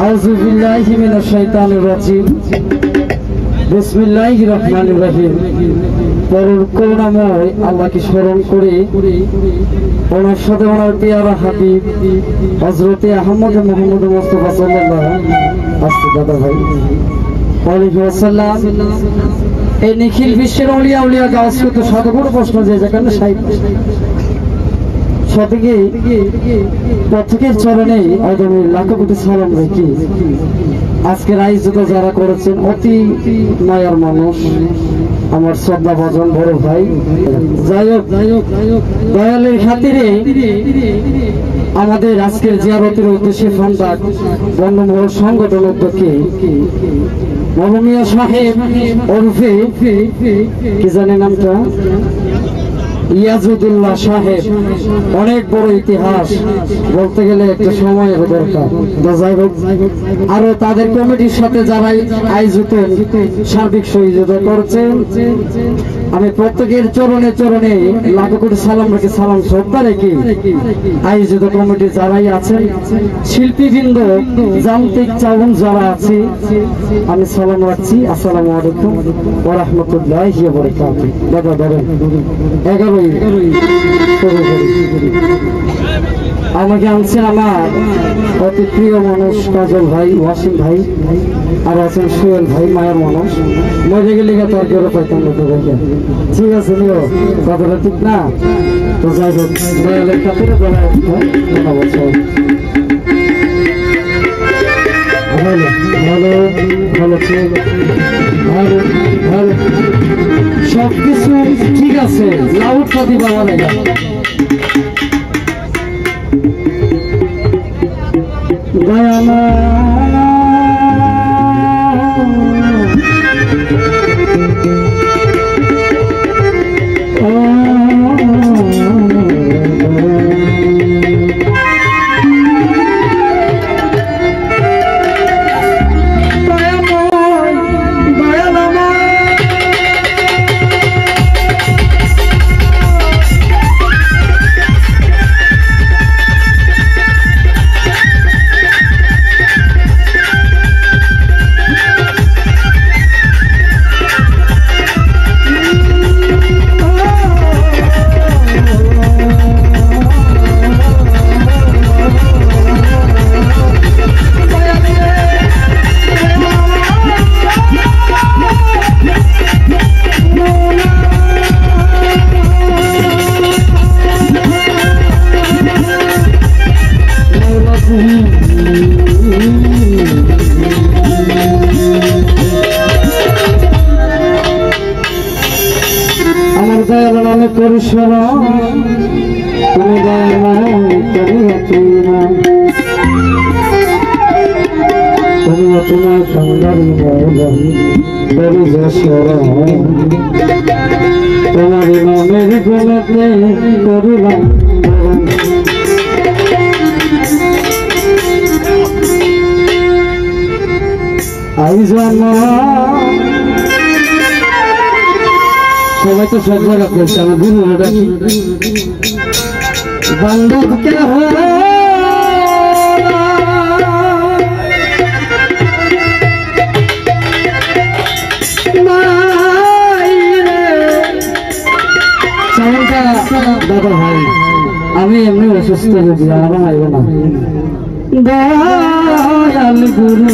আউযুবিল্লাহি মিনাশ শাইতানির রাজিম। বিসমিল্লাহির রহমানির রহিম। পরম করুণাময় আল্লাহকে স্মরণ করে ওনার সাথে ওনার পেয়ারা হাবিব হযরতে আহমদ মুহাম্মদ মুস্তাফা সাল্লাল্লাহু আলাইহি ওয়াসাল্লাম এই নিখিল বিশ্বের আউলিয়া আউলিয়া গাওসকে শতগুণ প্রশ্ন যে যেখানে প্রত্যেকের চরণে আদমি লাখ কোটি সালাম রেখে আজকের আয়োজিত যারা করেছেন অতি মায়ার মানুষ আমার শ্রদ্ধা ভজন বড় ভাই যাই হোক দয়ালের খাতিরে আমাদের আজকের জিয়ারতের উদ্দেশ্যে ফান্ডাক বন্ধমহল সংগঠন উদ্যোগে মহমিয়া সাহেব ওরফে কি জানেন নামটা ইয়াজুদুল্লাহ সাহেব, অনেক বড় ইতিহাস, বলতে গেলে একটা সময়ের দরকার। আরো তাদের কমিটির সাথে যারা আয়োজিত সার্বিক সহযোগিতা করছেন, আমি প্রত্যেকের চরণে চরণে লাখ কোটি সালাম রেখে সালাম শ্রদ্ধা রেখে আয়োজিত কমিটি যারাই আছেন, শিল্পীবৃন্দ, যান্ত্রিক চাউন যারা আছে, আমি সালাম রাখছি। আসসালামু আলাইকুম ওয়া রাহমাতুল্লাহি ওয়া বারাকাতুহু। দাদা ধরেন 11 আমাকে আনছেন আমার অতি প্রিয় মানুষ কাজল ভাই, ওয়াসিম ভাই, আর আছেন সোহেল ভাই, মায়ের মানুষ। মজে গেলে তার কেউ পাইতাম না। ঠিক আছে নিও, কথাটা ঠিক না? তো যাই হোক, দয়ালের খাতিরে ধন্যবাদ। ভালো ভালো ভালো ভালো ভালো সবকিছু ঠিক আছে। লাউড পাতি বাবা লাগা দয়ামা আমার দয়াল নামে পরিসর তুমি তোমার কান্দারি বলি যশোর তোমার নামের গোলাতে করিলাম আই জানা। সবাই তো সব জায়গা করছে, আমার গুরু বান্ধব কে দাদা ভাই, আমি এমনি অসুস্থ যদি আমার আইব না। দয়াল গুরু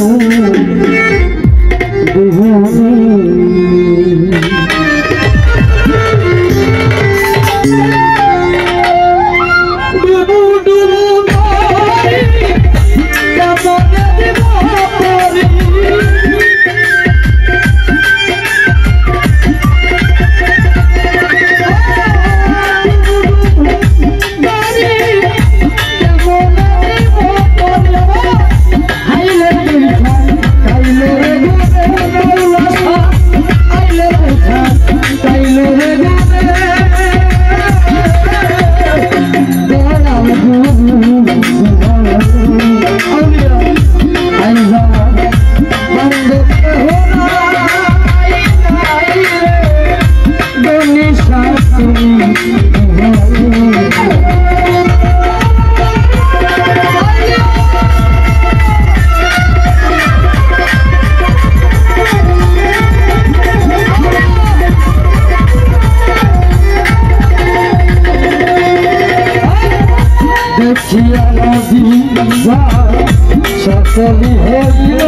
সকলি হইল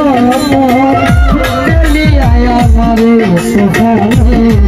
আমারে সকলি হইল